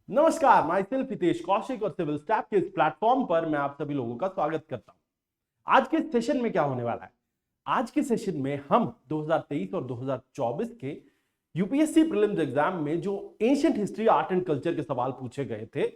नमस्कार, my self Hitesh Kaushik और civil step के इस प्लेटफॉर्म पर मैं आप सभी लोगों का स्वागत करता हूं। आज के सेशन में क्या होने वाला है? आज के सेशन में हम 2023 और 2024 के यूपीएससी प्रीलिम्स एग्जाम में जो ancient history, art and culture के सवाल पूछे गए थे,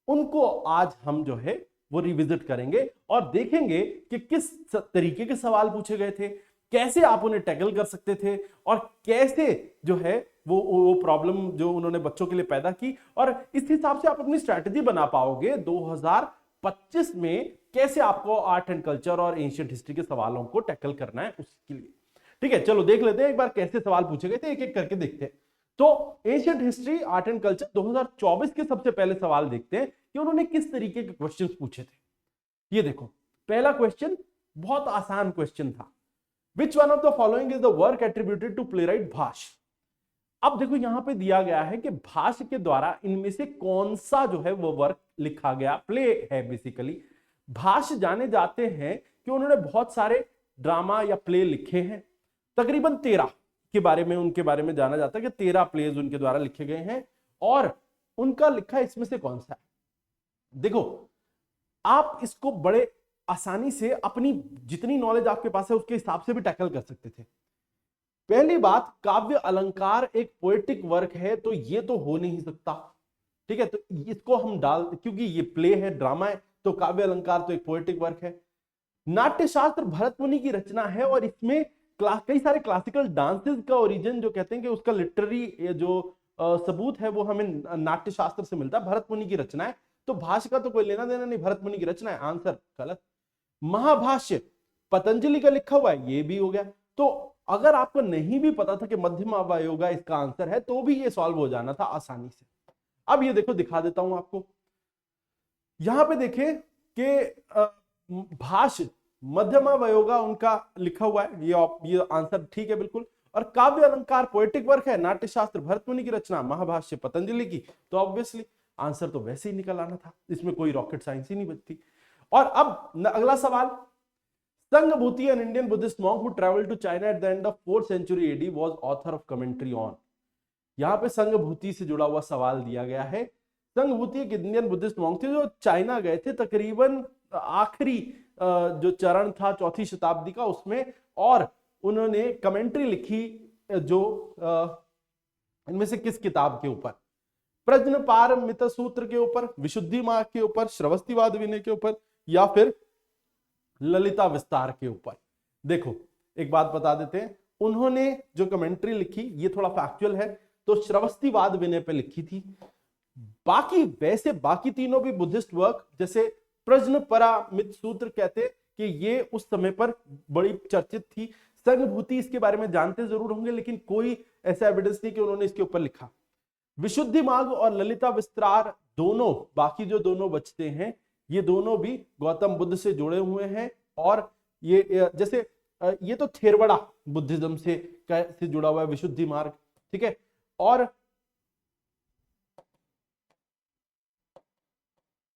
उनको आज हम जो है वो रिविजिट करेंगे और देखेंगे कि किस तरीके के सवाल पूछे गए थे, कैसे आप उन्हें टैकल कर सकते थे और कैसे जो है वो प्रॉब्लम जो उन्होंने बच्चों के लिए पैदा की, और इस हिसाब से आप अपनी स्ट्रैटेजी बना पाओगे 2025 में कैसे आपको आर्ट एंड कल्चर और एंशिएंट हिस्ट्री के सवालों को टैकल करना है उसके लिए। ठीक है, चलो देख लेते हैं एक बार कैसे सवाल पूछे गए थे, एक एक करके देखते हैं। तो ancient history, art and culture 2024 के सबसे पहले सवाल देखते हैं कि उन्होंने किस तरीके के क्वेश्चंस पूछे थे। ये देखो, पहला क्वेश्चन बहुत आसान क्वेश्चन था। Which one of the following is the work attributed to playwright भाष? अब देखो यहां पे दिया गया है कि भाष के द्वारा इनमें से कौन सा जो है वो वर्क लिखा गया, प्ले है बेसिकली। भाष जाने जाते हैं कि उन्होंने बहुत सारे ड्रामा या प्ले लिखे हैं, तकरीबन 13 के बारे में, उनके बारे में जाना जाता है कि 13 प्लेज उनके द्वारा लिखे गए हैं। और उनका लिखा इसमें से कौन सा है? देखो, आप इसको बड़े आसानी से अपनी जितनी नॉलेज आपके पास है उसके हिसाब से भी टैकल कर सकते थे। पहली बात, काव्य अलंकार एक पोएटिक वर्क है तो ये तो हो नहीं सकता। ठीक है, तो इसको हम डाल, क्योंकि ये प्ले है, ड्रामा है, तो काव्य अलंकार तो एक पोएटिक वर्क है। नाट्यशास्त्र भरत मुनि की रचना है और इसमें कई सारे क्लासिकल डांसेस का ओरिजिन जो कहते हैं कि उसका लिटरेरी जो सबूत है वो हमें नाट्यशास्त्र से मिलता है, भरत मुनि की रचना है। तो भाष्य का तो कोई लेना देना नहीं, भरत मुनि की रचना है, आंसर गलत। महाभाष्य पतंजलि का लिखा हुआ है, ये भी हो गया। तो अगर आपको नहीं भी पता था कि मध्यमा अवयोगा इसका आंसर है तो भी ये सॉल्व हो जाना था आसानी से। अब ये देखो, दिखा देता हूं आपको। यहां पे देखें कि भाष्य मध्यमा अवयोगा उनका लिखा हुआ है, ये आंसर ठीक है बिल्कुल। और काव्य अलंकार पोएटिक वर्क है, नाट्यशास्त्र भरत मुनि की रचना, महाभाष्य पतंजलि की, तो ऑब्वियसली आंसर तो वैसे ही निकल आना था, इसमें कोई रॉकेट साइंस ही नहीं बचती। और अब अगला सवाल, संघभूति, an Indian Buddhist monk who traveled to China at the end of 4th century AD was author of commentary on। यहां पे संघभूति से जुड़ा हुआ सवाल दिया गया है। संघभूति एक इंडियन बुद्धिस्ट मॉन्क थे जो चाइना गए थे तकरीबन आखिरी जो चरण था 4वीं शताब्दी का उसमें, और उन्होंने कमेंट्री लिखी जो इनमें से किस किताब के ऊपर? प्रज्ञपारमित सूत्र के ऊपर, विशुद्धि मार्ग के ऊपर, श्रवस्तिवाद विनय के ऊपर, या फिर ललिता विस्तार के ऊपर। देखो एक बात बता देते हैं, उन्होंने जो कमेंट्री लिखी ये थोड़ा फैक्चुअल है, तो श्रवस्तिवाद विनय पे लिखी थी। बाकी वैसे बाकी तीनों भी बुद्धिस्ट वर्क, जैसे प्रज्ञपारमित सूत्र कहते कि ये उस समय पर बड़ी चर्चित थी। संघभूति इसके बारे में जानते जरूर होंगे लेकिन कोई ऐसा एविडेंस नहीं कि उन्होंने इसके ऊपर लिखा। विशुद्धि मार्ग और ललिता विस्तार दोनों, बाकी जो दोनों बचते हैं, ये दोनों भी गौतम बुद्ध से जुड़े हुए हैं। और ये जैसे ये तो थेरवड़ा बुद्धिज्म से जुड़ा हुआ है विशुद्धि मार्ग, ठीक है। और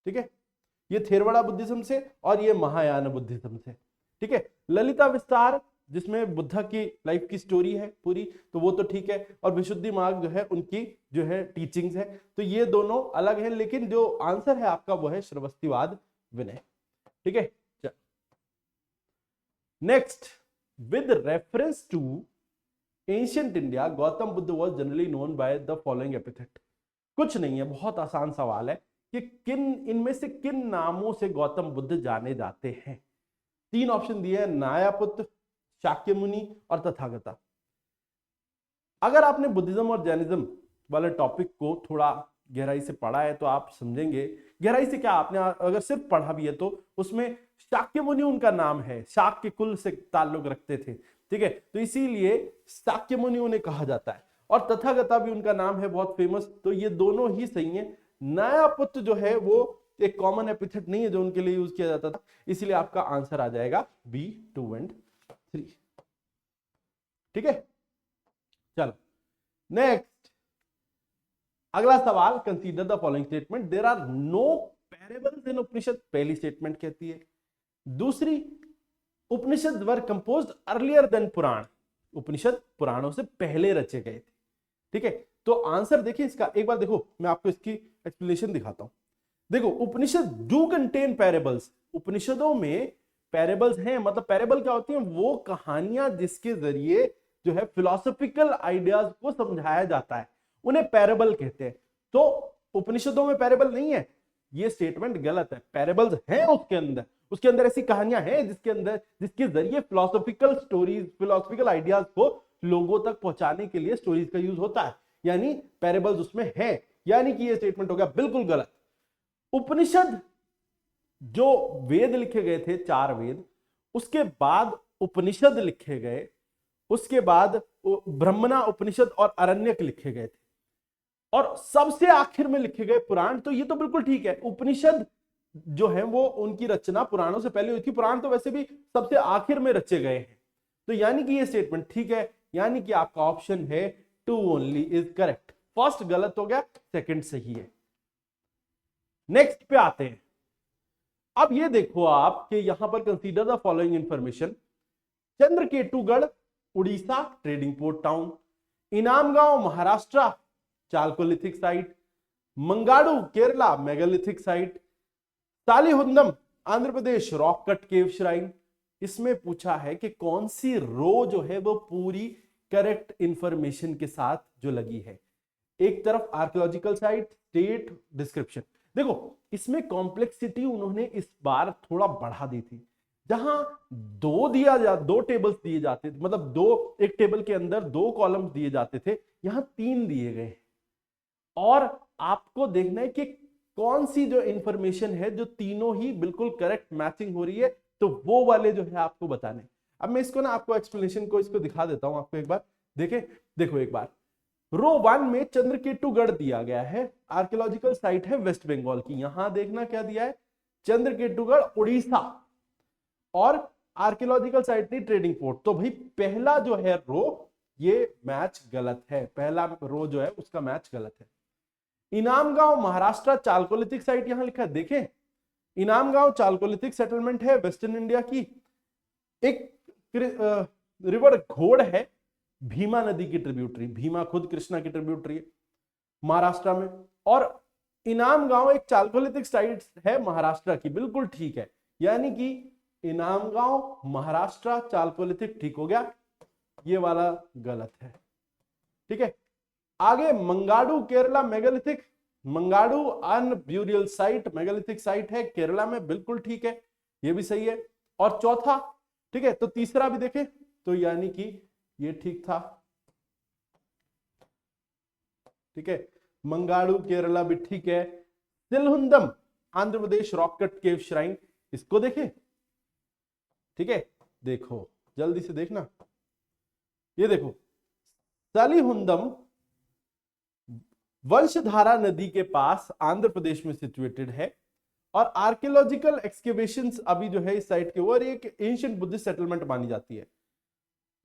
ठीक है, ये थेरवड़ा बुद्धिज्म से और ये महायान बुद्धिज्म से, ठीक है। ललिता विस्तार जिसमें बुद्धा की लाइफ की स्टोरी है पूरी, तो वो तो ठीक है। और विशुद्धि मार्ग जो है उनकी जो है टीचिंग्स है, तो ये दोनों अलग है। लेकिन जो आंसर है आपका वो है श्रवस्तिवाद विनय, ठीक है। Next, with reference to ancient India Gautam Buddha was generally known by the following epithet. कुछ नहीं है, बहुत आसान सवाल है कि इनमें से किन नामों से गौतम बुद्ध जाने जाते हैं। 3 ऑप्शन दिए हैं, नायापुत्र, शाक्य मुनि और तथागता। अगर आपने बुद्धिज्म और जैनिज्म वाले टॉपिक को थोड़ा गहराई से पढ़ा है तो आप समझेंगे, गहराई से क्या, आपने अगर सिर्फ पढ़ा भी है तो उसमें शाक्य मुनि उनका नाम है, शाक्य कुल से ताल्लुक रखते थे, ठीक है, तो इसीलिए शाक्य मुनि उन्हें कहा जाता है। और तथागता भी उनका नाम है, बहुत फेमस, तो ये दोनों ही सही है। नायापुत्र जो है वो एक कॉमन एपिथेट नहीं है जो उनके लिए यूज किया जाता था, इसीलिए आपका आंसर आ जाएगा बी 2 एंड 3, ठीक है। चलो नेक्स्ट, अगला सवाल, consider the following statement, there are no parables in Upanishad, पहली स्टेटमेंट कहती है। दूसरी, Upanishad were composed earlier than Purana, Upanishad पुराणों से पहले रचे गए थे, ठीक है। तो आंसर देखिए इसका, एक बार देखो मैं आपको इसकी एक्सप्लेनेशन दिखाता हूं। देखो उपनिषद डू कंटेन पैरेबल्स, उपनिषदों में पैरेबल्स हैं, मतलब पैरेबल क्या होती है, वो कहानियां जिसके जरिए जो है फिलोसॉफिकल आइडियाज को समझाया जाता है, उन्हें पैरेबल कहते हैं। तो उपनिषदों में पैरेबल नहीं है, ये स्टेटमेंट गलत है। पैरेबल्स हैं उसके अंदर ऐसी कहानियां हैं जिसके जरिए फिलोसॉफिकल स्टोरीज, फिलोसॉफिकल आइडियाज को लोगों तक पहुंचाने के लिए स्टोरीज का यूज होता है, यानी पैरेबल्स उसमें है, यानी कि ये स्टेटमेंट हो गया बिल्कुल गलत। उपनिषद जो वेद लिखे गए थे, 4 वेद, उसके बाद उपनिषद लिखे गए, उसके बाद ब्रह्मणा उपनिषद और अरण्यक लिखे गए थे, और सबसे आखिर में लिखे गए पुराण। तो ये तो बिल्कुल ठीक है, उपनिषद जो है वो उनकी रचना पुराणों से पहले हुई थी, पुराण तो वैसे भी सबसे आखिर में रचे गए हैं। तो यानी कि ये स्टेटमेंट ठीक है, यानी कि आपका ऑप्शन है 2 ओनली इज करेक्ट। फर्स्ट गलत हो गया, सेकंड सही है। नेक्स्ट पे आते हैं। अब ये देखो आप कि यहां पर consider the following information. Chandraketugarh Orissa trading port town, Inamgaon Maharashtra chalcolithic site, Mangadu Kerala megalithic site, Salihundam Andhra Pradesh rock cut cave shrine. इसमें पूछा है कि कौन सी रो जो है वो पूरी करेक्ट इंफॉर्मेशन के साथ जो लगी है। एक तरफ आर्कियोलॉजिकल साइट, स्टेट, डिस्क्रिप्शन। देखो इसमें कॉम्प्लेक्सिटी उन्होंने इस बार थोड़ा बढ़ा दी थी, जहां दो टेबल्स दिए जाते थे, मतलब एक टेबल के अंदर 2 कॉलम्स दिए जाते थे, यहां 3 दिए गए, और आपको देखना है कि कौन सी जो इंफॉर्मेशन है जो तीनों ही बिल्कुल करेक्ट मैचिंग हो रही है, तो वो वाले जो है आपको बताने। अब मैं इसको ना आपको एक्सप्लेनेशन को इसको दिखा देता हूं आपको एक बार, देखो एक बार। रो 1 में चंद्रकेतुगढ़ दिया गया है, आर्कियोलॉजिकल साइट है वेस्ट बंगाल की। यहां देखना क्या दिया है, चंद्रकेतुगढ़ उड़ीसा, और आर्कियोलॉजिकल साइट नहीं ट्रेडिंग पोर्ट। तो भाई पहला जो है रो ये मैच गलत है, पहला रो जो है उसका मैच गलत है। इनामगांव महाराष्ट्र चालकोलिथिक साइट यहां लिखा है, देखें इनामगांव चालकोलिथिक सेटलमेंट है वेस्टर्न इंडिया की। एक रिवर घोड़ है, भीमा नदी की ट्रिब्यूटरी, भीमा खुद कृष्णा की ट्रिब्यूटरी है महाराष्ट्र में, और इनामगांव एक चालकोलिथिक साइट है महाराष्ट्र की, बिल्कुल ठीक है, यानी कि इनामगांव महाराष्ट्र चालकोलिथिक ठीक हो गया, ये वाला गलत है। ठीक है, आगे मंगाडू केरला मेगालिथिक, मंगाडू अन ब्यूरियल साइट मेगालिथिक साइट है केरला में, बिल्कुल ठीक है, ये भी सही है। और चौथा, ठीक है, तो तीसरा भी देखें तो यानी कि ये ठीक था। ठीक है, मंगाडू केरला भी ठीक है। सिलहुंदम Andhra Pradesh rock cut cave shrine, इसको देखें, ठीक है, देखो जल्दी से देखना, ये देखो सालिहुंदम वंशधारा नदी के पास आंध्र प्रदेश में सिचुएटेड है, और आर्कियोलॉजिकल एक्सकेवेशंस अभी जो है इस साइट के ऊपर एक एंशिएंट बुद्धिस्ट सेटलमेंट मानी जाती है।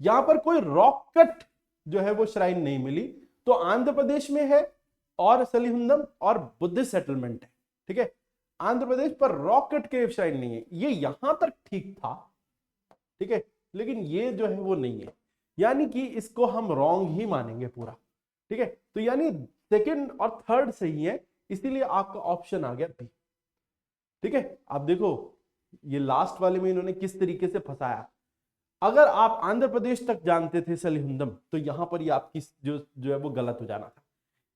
यहां पर कोई रॉक कट जो है वो श्राइन नहीं मिली, तो आंध्र प्रदेश में है और सलिहुंदम और बुद्धिस्ट सेटलमेंट है। ठीक है, आंध्र प्रदेश पर रॉक कट केव श्राइन नहीं है, ये यहां तक ठीक था, ठीक है, लेकिन ये जो है वो नहीं है, यानी कि इसको हम रॉन्ग ही मानेंगे पूरा। ठीक है, तो यानी सेकंड और थर्ड सही है, इसीलिए आपका ऑप्शन आ गया बी। ठीक है, अब देखो ये लास्ट वाले में इन्होंने किस तरीके से फंसाया। अगर आप आंध्र प्रदेश तक जानते थे सलिहुंदम, तो यहां पर ये आपकी जो है वो गलत हो जाना था,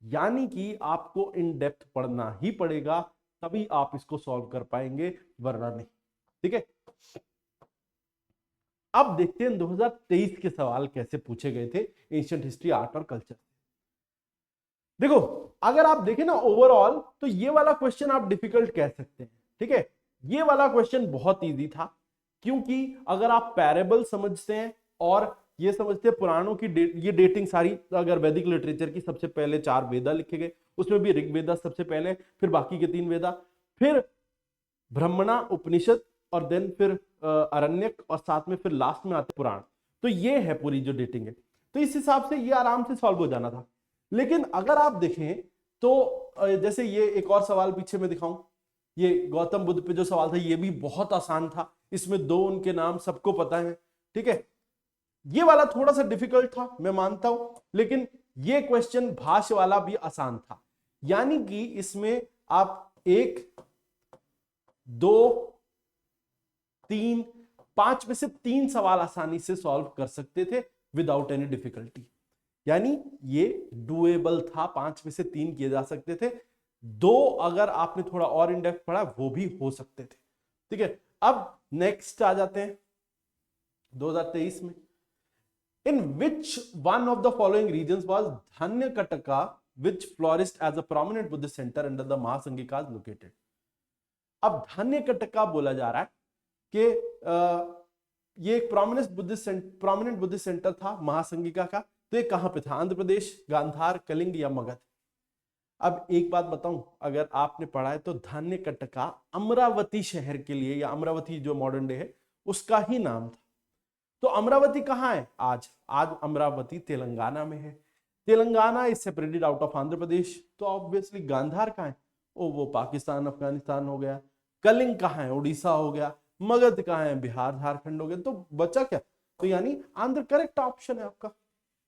यानी कि आपको इन डेप्थ पढ़ना ही पड़ेगा, तभी आप इसको सॉल्व कर पाएंगे, वरना नहीं। ठीक है, अब देखते हैं 2023 के सवाल कैसे पूछे गए थे एंशिएंट हिस्ट्री, आर्ट और कल्चर। देखो अगर आप देखें ना ओवरऑल, तो ये वाला क्वेश्चन आप डिफिकल्ट कह सकते हैं। ठीक है, ये वाला क्वेश्चन बहुत इजी था, क्योंकि अगर आप पैरेबल समझते हैं और ये समझते हैं पुराणों की ये डेटिंग सारी, अगर वैदिक लिटरेचर की सबसे पहले 4 वेदा लिखे गए, उसमें भी ऋग्वेदा सबसे पहले, फिर बाकी के 3 वेदा, फिर ब्रह्मणा उपनिषद, और देन फिर अरण्यक, और साथ में फिर लास्ट में आते पुराण। तो ये है पूरी जो डेटिंग है, तो इस हिसाब से ये आराम से सॉल्व हो जाना था। लेकिन अगर आप देखें तो जैसे ये एक और सवाल पीछे में दिखाऊं, ये गौतम बुद्ध पे जो सवाल था, ये भी बहुत आसान था, इसमें 2 उनके नाम सबको पता है। ठीक है, ये वाला थोड़ा सा डिफिकल्ट था, मैं मानता हूं, लेकिन ये क्वेश्चन भाष्य वाला भी आसान था, यानी कि इसमें आप 1, 2, 3, 5 में से 3 सवाल आसानी से सॉल्व कर सकते थे विदाउट एनी डिफिकल्टी, यानी ये डुएबल था। 5 में से 3 किए जा सकते थे, 2 अगर आपने थोड़ा और इन डेप्थ पढ़ा वो भी हो सकते थे। ठीक है, अब नेक्स्ट आ जाते हैं 2023 में। In which one of the following regions was Dhanyakataka which flourished as a prominent Buddhist center under the Mahasanghikas located। अब धान्यकटका बोला जा रहा है कि ये एक प्रोमिनेंट बुद्धिस्ट सेंटर था महासंघिका का। तो ये कहां पे था? आंध्र प्रदेश, गांधार, कलिंग या मगध। अब एक बात बताऊं, अगर आपने पढ़ा है तो धान्यकटका अमरावती शहर के लिए, या अमरावती जो मॉडर्न डे है उसका ही नाम था। तो अमरावती कहां है आज? आज अमरावती तेलंगाना में है। Telangana is separated out of Andhra Pradesh, तो ऑब्वियसली गांधार कहां है? वो पाकिस्तान अफगानिस्तान हो गया। कलिंग कहां है? उड़ीसा हो गया। मगध कहां है? बिहार झारखंड हो गया। तो बचा क्या? तो यानी आंध्र करेक्ट ऑप्शन है आपका।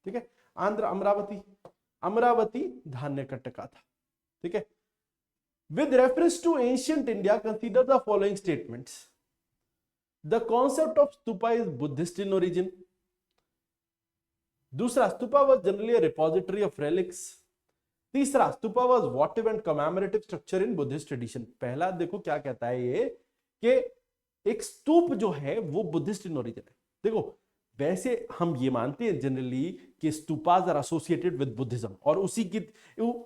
ठीक है, आंध्र अमरावती धान्यकटका था। ठीक है, with reference to ancient India consider the following statements. The concept of stupa is Buddhist in origin. दूसरा, stupa was generally a repository of relics. तीसरा, stupa was votive and commemorative structure in Buddhist tradition. पहला देखो क्या कहता है ये कि एक स्तूप जो है वो बुद्धिस्ट इन ओरिजिन है। देखो वैसे हम ये मानते हैं जनरली कि stupas are associated with Buddhism, और उसी की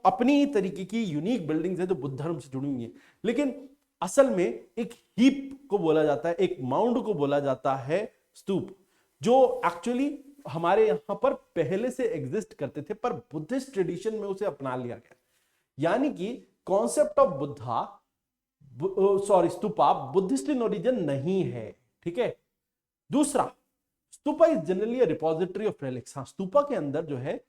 अपनी ही तरीके की यूनिक बिल्डिंग्स है जो बुद्ध धर्म से जुड़ी हुई है। लेकिन असल में एक हीप को बोला जाता है, एक माउंड को बोला जाता है स्तूप, जो एक्चुअली हमारे यहां पर पहले से एग्जिस्ट करते थे, पर बुद्धिस्ट ट्रेडिशन में उसे अपना लिया गया। यानी कि concept of stupa Buddhist in origin नहीं है। ठीक है, दूसरा, stupa is generally a repository of relics. हाँ, स्तूपा के अंदर जो है,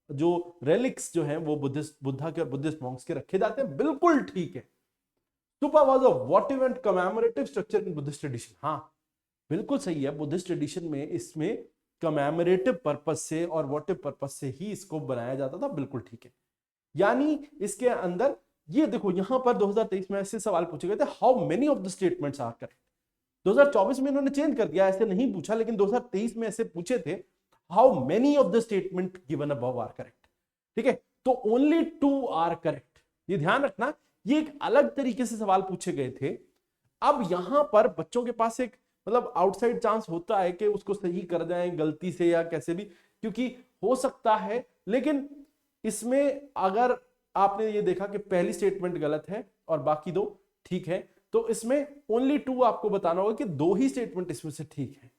जो रेलिक्स जो है वो बुद्धिस्ट मॉन्क्स के रखे जाते हैं। बिल्कुल ठीक है। Stupa was a votive and commemorative structure in Buddhist tradition. हाँ बिल्कुल सही है, बुद्धिस्ट ट्रेडिशन में इसमें कमेमोरेटिव पर्पस से और वॉटिव पर्पस से ही इसको बनाया जाता था। बिल्कुल ठीक है। यानी इसके अंदर ये देखो, यहां पर 2023 में ऐसे सवाल पूछे गए थे, how many of the statements are correct. 2024 में इन्होंने चेंज कर दिया, ऐसे नहीं पूछा, लेकिन 2023 में ऐसे पूछे थे, how many of the statement given above are correct. ठीक है, तो ओनली 2 आर करेक्ट। ये ध्यान रखना, ये एक अलग तरीके से सवाल पूछे गए थे। अब यहां पर बच्चों के पास एक मतलब आउटसाइड चांस होता है कि उसको सही कर जाएं गलती से या कैसे भी, क्योंकि हो सकता है। लेकिन इसमें अगर आपने ये देखा कि पहली स्टेटमेंट गलत है और बाकी 2 ठीक है, तो इसमें ओनली 2 आपको बताना होगा कि 2 ही स्टेटमेंट इसमें से ठीक है।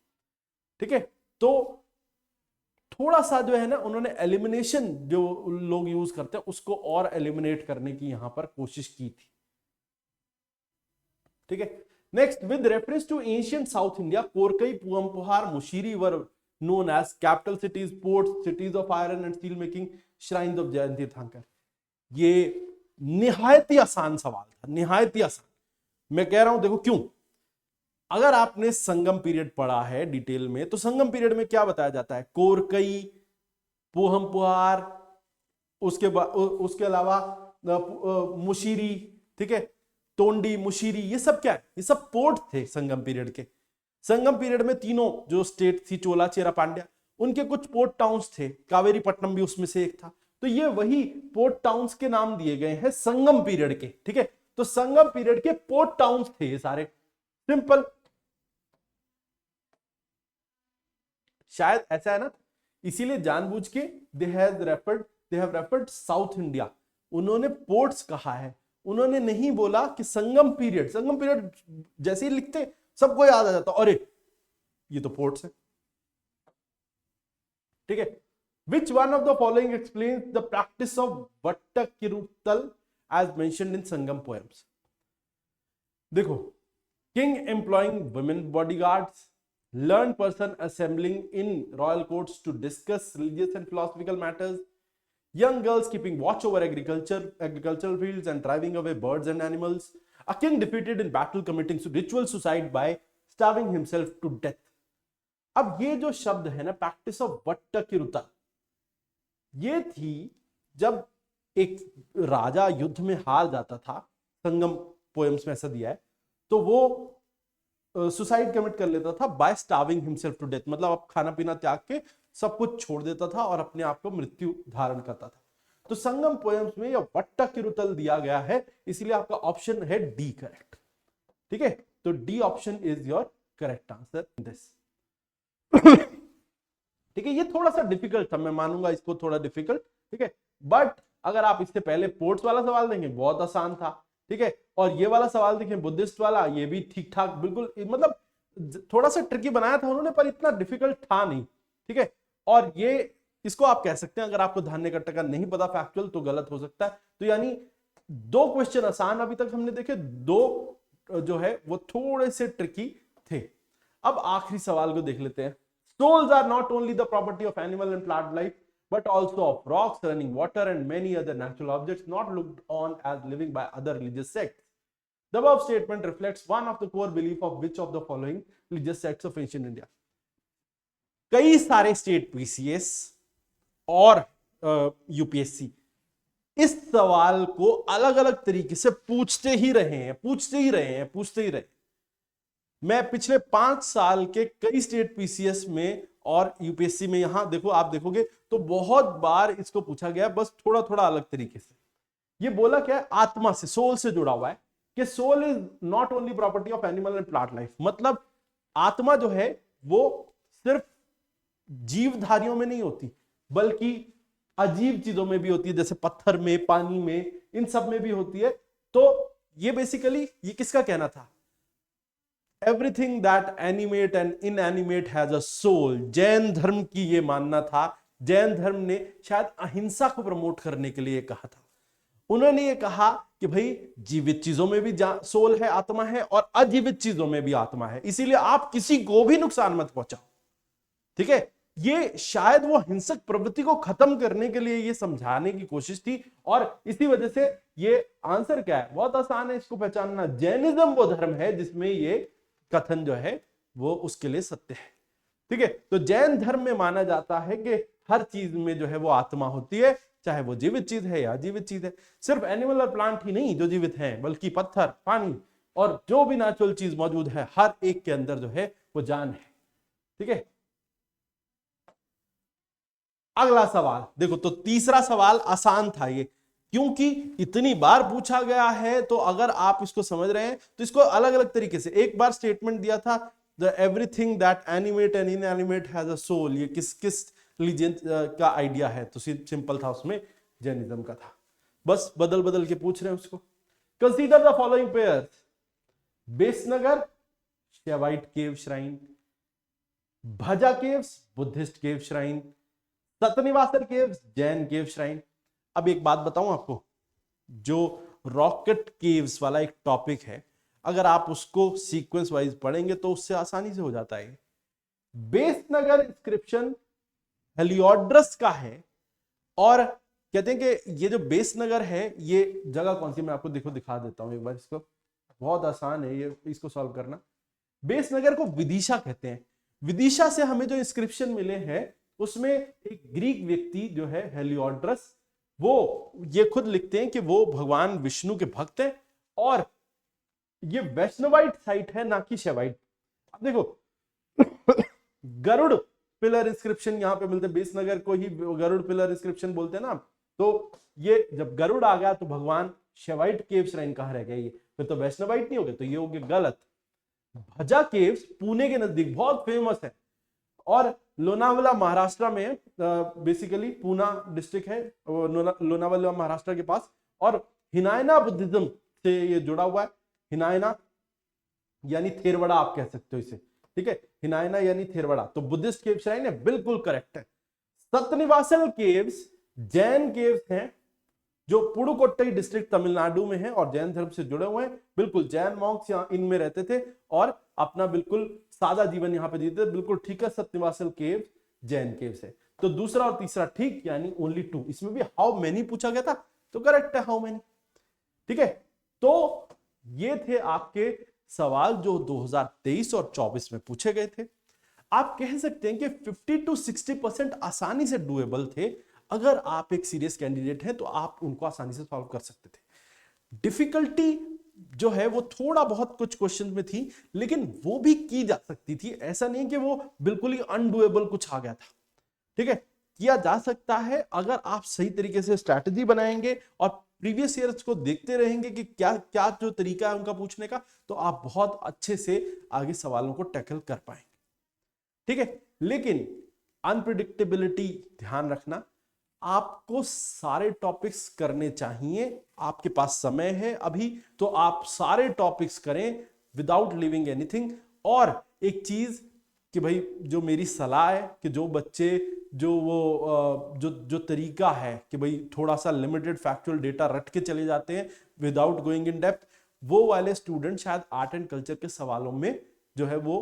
ठीक है, तो थोड़ा सा जो है ना, उन्होंने एलिमिनेशन जो लोग यूज करते हैं उसको और एलिमिनेट करने की यहां पर कोशिश की थी। ठीक है, next, with reference to ancient South India, Korkai, Poompuhar, Muziris were known as capital cities, ports, cities of iron and steel making, shrines of Jain Tirthankar. ये निहायत ही आसान सवाल था, निहायत ही आसान। मैं कह रहा हूं, देखो क्यों, अगर आपने संगम पीरियड पढ़ा है डिटेल में, तो संगम पीरियड में क्या बताया जाता है? कोरकई, पूहमपुहार, उसके अलावा मुशीरी, ठीक है, तोंडी, मुशीरी, ये सब क्या है? ये सब पोर्ट थे संगम पीरियड के। संगम पीरियड में तीनों जो स्टेट थी, चोला, चेरा, पांड्या, उनके कुछ पोर्ट टाउन्स थे। कावेरीपट्टनम भी उसमें से एक था। तो ये वही पोर्ट टाउन्स के नाम दिए गए हैं संगम पीरियड के। ठीक है, तो संगम पीरियड के पोर्ट टाउन्स थे ये सारे। सिंपल, शायद ऐसा है ना, इसीलिए जानबूझ के they have referred south India. उन्होंने पोर्ट्स कहा है, उन्होंने नहीं बोला कि संगम पीरियड। संगम पीरियड जैसे ही लिखते सबको याद आ जाता, अरे ये तो पोर्ट्स है। ठीक है, which one of the following explains the practice of Vatakkiruttal as mentioned in Sangam poems. देखो, king employing women bodyguards, learned person assembling in royal courts to discuss religious and philosophical matters, young girls keeping watch over agricultural fields and driving away birds and animals, a king defeated in battle committing ritual suicide by starving himself to death। अब ये जो शब्द है ना, practice of वट्टकिरुत्तल, ये थी जब एक राजा युद्ध में हार जाता था, संगम पोएम्स में ऐसा दिया है, तो वो सुसाइड कमिट कर लेता था by starving himself to death, मतलब अब खाना पीना त्याग के सब कुछ छोड़ देता था और अपने आप को मृत्यु धारण करता था। तो संगम पोएम्स में यह वट्टा किरुतल दिया गया है, इसलिए आपका ऑप्शन है डी करेक्ट। ठीक है, तो D option is your correct answer in this. ठीक है, ये थोड़ा सा डिफिकल्ट था, मैं मानूंगा इसको थोड़ा डिफिकल्ट, ठीक है, बट अगर आप इससे पहले पोर्ट्स वाला सवाल देखें बहुत आसान था। ठीक है, और ये वाला सवाल देखें बुद्धिस्ट वाला, ये भी ठीक ठाक बिल्कुल, मतलब थोड़ा सा ट्रिकी बनाया था उन्होंने पर इतना डिफिकल्ट था नहीं। ठीक है, और ये इसको आप कह सकते हैं, अगर आपको धान्य कट्टा का नहीं पता फैक्चुअल तो गलत हो सकता है। तो यानी 2 क्वेश्चन आसान अभी तक हमने देखे, 2 जो है वो थोड़े से ट्रिकी थे। अब आखिरी सवाल को देख लेते हैं। Souls are not only the property of animal and plant life, but also of rocks, running water, and many other natural objects not looked on as living by other religious sects. The above statement reflects one of the core belief of which of the following religious sects of ancient India? कई सारे state PCS और UPSC इस सवाल को अलग अलग तरीके से पूछते ही रहे। मैं पिछले 5 साल के कई स्टेट पीसीएस में और यूपीएससी में, यहां देखो आप देखोगे तो बहुत बार इसको पूछा गया, बस थोड़ा थोड़ा अलग तरीके से। ये बोला क्या है, आत्मा से, सोल से जुड़ा हुआ है कि soul is not only property of animal and plant life, मतलब आत्मा जो है वो सिर्फ जीवधारियों में नहीं होती बल्कि अजीब चीजों में भी होती है, जैसे पत्थर में, पानी में, इन सब में भी होती है। तो ये बेसिकली ये किसका कहना था, Everything that animate and inanimate has a soul। Jain धर्म की ये मानना था। जैन धर्म ने शायद अहिंसा को प्रमोट करने के लिए कहा था। उन्होंने ये कहा कि भाई जीवित चीजों में भी सोल है, आत्मा है, और अजीवित चीजों में भी आत्मा है, इसीलिए आप किसी को भी नुकसान मत पहुंचाओ। ठीक है, ये शायद वो हिंसक प्रवृत्ति को खत्म करने के लिए ये समझाने की कोशिश थी, और इसी वजह से ये आंसर क्या है, बहुत आसान है इसको पहचानना। जैनिज्म वो धर्म है जिसमें ये कथन जो है वो उसके लिए सत्य है। ठीक है, तो जैन धर्म में माना जाता है कि हर चीज में जो है वो आत्मा होती है, चाहे वो जीवित चीज है या अजीवित चीज है। सिर्फ एनिमल और प्लांट ही नहीं जो जीवित हैं, बल्कि पत्थर, पानी और जो भी नेचुरल चीज मौजूद है, हर एक के अंदर जो है वो जान है। ठीक है, अगला सवाल देखो, तो तीसरा सवाल आसान था ये, क्योंकि इतनी बार पूछा गया है, तो अगर आप इसको समझ रहे हैं तो इसको अलग अलग तरीके से, एक बार स्टेटमेंट दिया था the everything that animate and inanimate has a soul, ये किस किस रिलीजन का आइडिया है, तो सिंपल था, उसमें जैनिज्म का था। बस बदल बदल के पूछ रहे हैं उसको। Consider the following pairs, Besnagar Shaivite cave shrine, Bhaja caves Buddhist cave shrine, Sittanavasal caves Jain cave shrine. अब एक बात बताऊं आपको, जो रॉकेट केव्स वाला एक टॉपिक है, अगर आप उसको सीक्वेंस वाइज पढ़ेंगे तो उससे आसानी से हो जाता है। बेसनगर इंस्क्रिप्शन हेलियोड्रस का है, और कहते हैं कि ये जो बेसनगर है, ये जगह कौन सी, मैं आपको देखो दिखा देता हूं एक बार इसको, बहुत आसान है ये, इसको सॉल्व करना। बेसनगर को विदिशा कहते हैं। विदिशा से हमें जो इंस्क्रिप्शन मिले हैं उसमें एक ग्रीक व्यक्ति जो है हेलियोड्रस, वो ये खुद लिखते हैं कि वो भगवान विष्णु के भक्त हैं, और ये वैष्णवाइट साइट है ना कि शैवाइट। अब देखो गरुड़ पिलर इंस्क्रिप्शन यहां पे मिलते हैं, बेसनगर को ही गरुड़ पिलर इंस्क्रिप्शन बोलते हैं ना। तो ये जब गरुड़ आ गया तो भगवान शैवाइट केव श्राइन कहां रह गया, ये फिर तो वैष्णवाइट नहीं हो गया, तो ये हो गया गलत। भजा केव्स पुणे के नजदीक बहुत फेमस है, और लोनावाला महाराष्ट्र में, बेसिकली पूना डिस्ट्रिक्ट है लोनावाला महाराष्ट्र के पास, और हिनायना बुद्धिज्म से ये जुड़ा हुआ है। हिनायना यानी थेरवड़ा आप कह सकते हो इसे। ठीक है, हिनायना यानी थेरवड़ा, तो बुद्धिस्ट केव श्राइन है, बिल्कुल करेक्ट है। सतनिवासल केव्स जैन केव्स हैं जो पुडुकोट्टई डिस्ट्रिक्ट तमिलनाडु में है और जैन धर्म से जुड़े हुए हैं। बिल्कुल जैन मॉन्क्स यहाँ इनमें रहते थे और अपना बिल्कुल सादा जीवन यहाँ पे जीते थे। बिल्कुल ठीक है, सतनिवासल केव जैन केव से। तो दूसरा और तीसरा ठीक, यानी ओनली 2। इसमें भी हाउ मेनी पूछा गया था, तो करेक्ट है हाउ मेनी। ठीक है, तो ये थे आपके सवाल जो 2023 और 24 में पूछे गए थे। आप कह सकते हैं कि 50 to 60% आसानी से डुएबल थे अगर आप एक सीरियस कैंडिडेट हैं तो आप उनको आसानी से सॉल्व कर सकते थे। डिफिकल्टी जो है वो थोड़ा बहुत कुछ क्वेश्चन में थी, लेकिन वो भी की जा सकती थी। ऐसा नहीं कि वो बिल्कुल ही अनडुएबल कुछ आ गया था। ठीक है, किया जा सकता है अगर आप सही तरीके से स्ट्रैटेजी बनाएंगे और प्रीवियस ईयर्स को देखते रहेंगे कि क्या क्या जो तरीका है उनका पूछने का, तो आप बहुत अच्छे से आगे सवालों को टैकल कर पाएंगे। ठीक है, लेकिन अनप्रिडिक्टेबिलिटी ध्यान रखना, आपको सारे टॉपिक्स करने चाहिए। आपके पास समय है अभी, तो आप सारे टॉपिक्स करें विदाउट लिविंग एनीथिंग। और एक चीज कि भाई जो मेरी सलाह है कि जो बच्चे जो तरीका है कि भाई थोड़ा सा लिमिटेड फैक्चुअल डेटा रट के चले जाते हैं विदाउट गोइंग इन डेप्थ, वो वाले स्टूडेंट शायद आर्ट एंड कल्चर के सवालों में जो है वो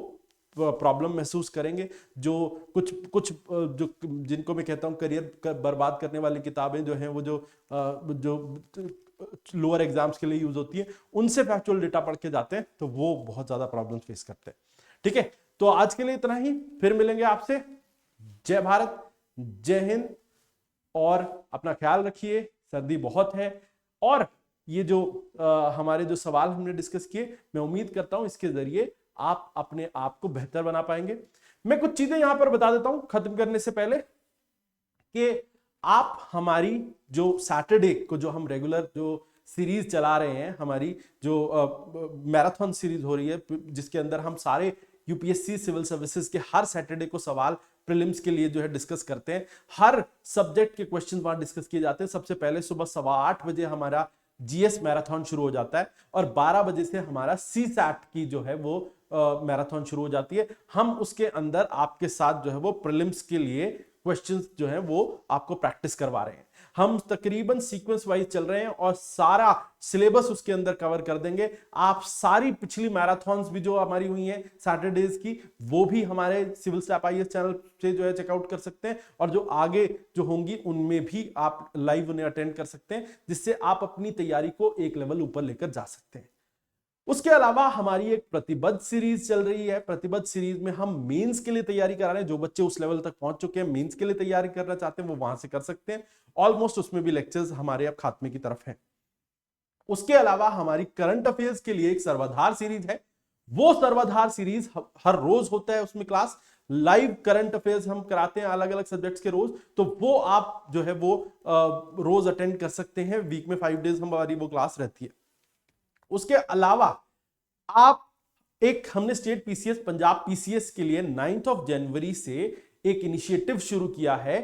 प्रॉब्लम महसूस करेंगे। जो कुछ जो जिनको मैं कहता हूं करियर बर्बाद करने वाली किताबें जो हैं वो जो लोअर एग्जाम्स के लिए यूज होती है, उनसे फैक्चुअल डेटा पढ़ के जाते हैं तो वो बहुत ज्यादा प्रॉब्लम फेस करते हैं। ठीक है, तो आज के लिए इतना ही, फिर मिलेंगे आपसे। जय भारत, जय हिंद, और अपना ख्याल रखिए। सर्दी बहुत है, और ये जो हमारे जो सवाल हमने डिस्कस किए, मैं उम्मीद करता हूं इसके जरिए आप अपने आप को बेहतर बना पाएंगे। मैं कुछ चीजें यहां पर बता देता हूं खत्म करने से पहले, कि आप हमारी जो सैटरडे को जो हम रेगुलर जो सीरीज चला रहे हैं, हमारी जो मैराथन सीरीज हो रही है, जिसके अंदर हम सारे यूपीएससी सिविल सर्विसेज के हर सैटरडे को सवाल प्रीलिम्स के लिए जो है डिस्कस करते हैं। हर सब्जेक्ट के क्वेश्चन वहां डिस्कस किए जाते हैं। सबसे पहले सुबह 8:15 बजे हमारा जीएस मैराथन शुरू हो जाता है, और 12 बजे से हमारा सी सैट की जो है वो मैराथन शुरू हो जाती है। हम उसके अंदर आपके साथ जो है वो प्रीलिम्स के लिए क्वेश्चंस जो है वो आपको प्रैक्टिस करवा रहे हैं। हम तकरीबन सीक्वेंस वाइज चल रहे हैं और सारा सिलेबस उसके अंदर कवर कर देंगे। आप सारी पिछली मैराथन्स भी जो हमारी हुई हैं सैटरडेज की, वो भी हमारे सिविल स्टैप आईएएस चैनल से जो है चेकआउट कर सकते हैं, और जो आगे जो होंगी उनमें भी आप लाइव उन्हें अटेंड कर सकते हैं, जिससे आप अपनी तैयारी को एक लेवल ऊपर लेकर जा सकते हैं। उसके अलावा हमारी एक प्रतिबद्ध सीरीज चल रही है। प्रतिबद्ध सीरीज में हम मेंस के लिए तैयारी करा रहे हैं। जो बच्चे उस लेवल तक पहुंच चुके हैं, मेंस के लिए तैयारी करना चाहते हैं, वो वहां से कर सकते हैं। ऑलमोस्ट उसमें भी लेक्चर्स हमारे अब खात्मे की तरफ हैं। उसके अलावा हमारी करंट अफेयर्स के लिए एक सर्वाधार सीरीज है। वो सर्वाधार सीरीज हर रोज होता है, उसमें क्लास लाइव करंट अफेयर्स हम कराते हैं अलग अलग सब्जेक्ट्स के रोज, तो वो आप जो है वो रोज अटेंड कर सकते हैं। वीक में 5 डेज हमारी वो क्लास रहती है। उसके अलावा आप हमने स्टेट पीसीएस, पंजाब पीसीएस के लिए 9 जनवरी से एक इनिशिएटिव शुरू किया है।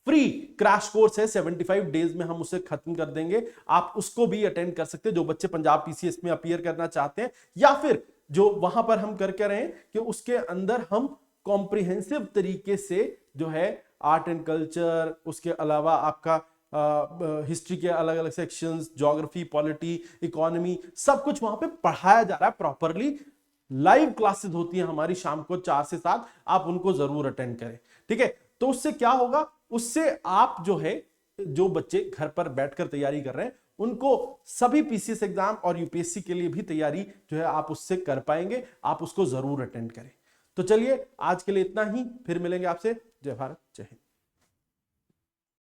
फ्री क्रैश कोर्स है, 75 डेज में हम उसे खत्म कर देंगे। आप उसको भी अटेंड कर सकते हैं जो बच्चे पंजाब पीसीएस में अपीयर करना चाहते हैं, या फिर जो वहां पर हम करके रहे हैं कि उसके अंदर हम कॉम्प्रिहेंसिव तरीके से जो है आर्ट एंड कल्चर, उसके अलावा आपका हिस्ट्री के अलग अलग सेक्शंस, ज्योग्राफी, पॉलिटी, इकोनॉमी, सब कुछ वहां पे पढ़ाया जा रहा है प्रॉपरली। लाइव क्लासेस होती हैं हमारी शाम को 4 से 7, आप उनको जरूर अटेंड करें। ठीक है, तो उससे क्या होगा, उससे आप जो है जो बच्चे घर पर बैठकर तैयारी कर रहे हैं उनको सभी पीसीएस एग्जाम और यूपीएससी के लिए भी तैयारी जो है आप उससे कर पाएंगे। आप उसको जरूर अटेंड करें। तो चलिए आज के लिए इतना ही, फिर मिलेंगे आपसे। जय भारत, जय हिंद।